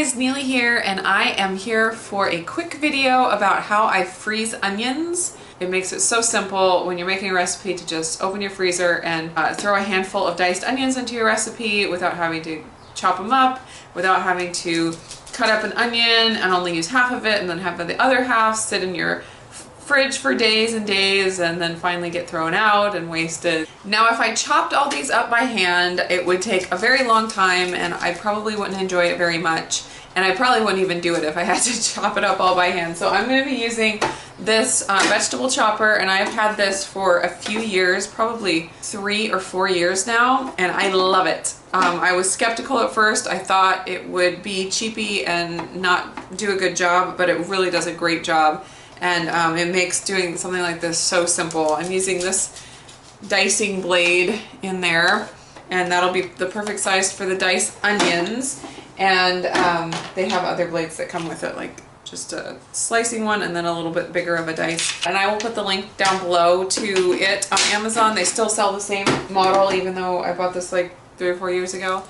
guys, Neely here, and I am here for a quick video about how I freeze onions. It makes it so simple when you're making a recipe to just open your freezer and throw a handful of diced onions into your recipe without having to chop them up, without having to cut up an onion and only use half of it and then have the other half sit in your fridge for days and days and then finally get thrown out and wasted. Now if I chopped all these up by hand, it would take a very long time and I probably wouldn't enjoy it very much, and I probably wouldn't even do it if I had to chop it up all by hand. So I'm going to be using this vegetable chopper, and I've had this for a few years, probably 3 or 4 years now, and I love it. I was skeptical at first. I thought it would be cheapy and not do a good job, but it really does a great job. And it makes doing something like this so simple. I'm using this dicing blade in there, and that'll be the perfect size for the diced onions. And they have other blades that come with it, like just a slicing one and then a little bit bigger of a dice. And I will put the link down below to it on Amazon. They still sell the same model, even though I bought this like 3 or 4 years ago.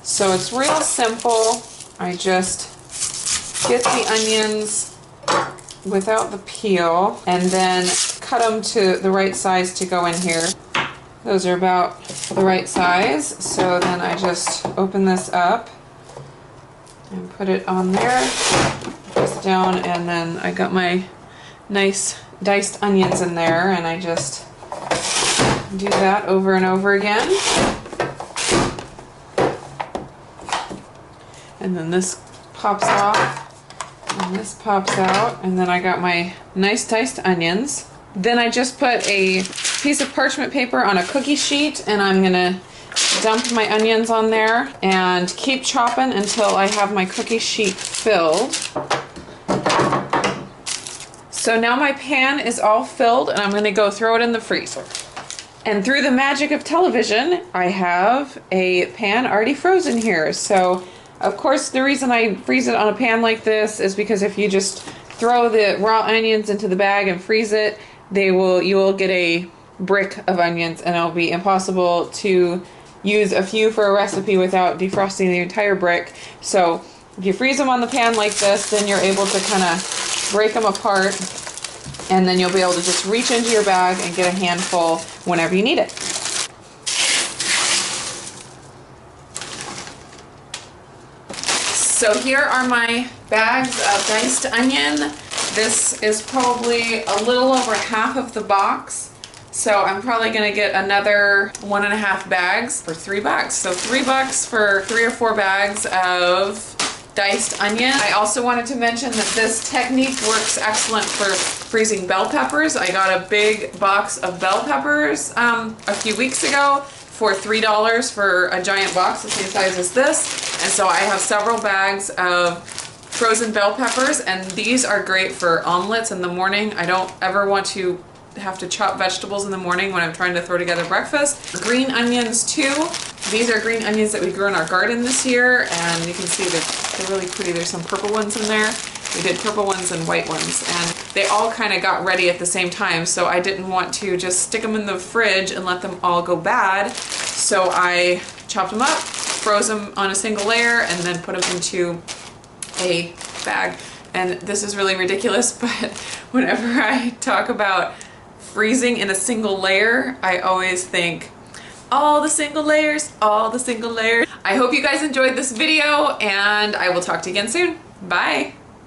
So it's real simple. I just get the onions without the peel and then cut them to the right size to go in here. Those are about the right size. So then I just open this up and put it on there, press down, and then I got my nice diced onions in there, and I just do that over and over again. And then this pops off. And this pops out, and then I got my nice diced onions. Then I just put a piece of parchment paper on a cookie sheet, and I'm gonna dump my onions on there and keep chopping until I have my cookie sheet filled. So now my pan is all filled, and I'm gonna go throw it in the freezer. And through the magic of television, I have a pan already frozen here. So of course, the reason I freeze it on a pan like this is because if you just throw the raw onions into the bag and freeze it, you will get a brick of onions, and it'll be impossible to use a few for a recipe without defrosting the entire brick. So if you freeze them on the pan like this, then you're able to kind of break them apart, and then you'll be able to just reach into your bag and get a handful whenever you need it. So here are my bags of diced onion. This is probably a little over half of the box. So I'm probably gonna get another 1.5 bags for $3. So $3 for 3 or 4 bags of diced onion. I also wanted to mention that this technique works excellent for freezing bell peppers. I got a big box of bell peppers a few weeks ago for $3 for a giant box the same size as this. And so I have several bags of frozen bell peppers, and these are great for omelets in the morning. I don't ever want to have to chop vegetables in the morning when I'm trying to throw together breakfast. Green onions too. These are green onions that we grew in our garden this year, and you can see they're really pretty. There's some purple ones in there. We did purple ones and white ones, and they all kind of got ready at the same time, so I didn't want to just stick them in the fridge and let them all go bad. So I chopped them up, froze them on a single layer, and then put them into a bag. And this is really ridiculous, but whenever I talk about freezing in a single layer, I always think, all the single layers, all the single layers. I hope you guys enjoyed this video, and I will talk to you again soon. Bye.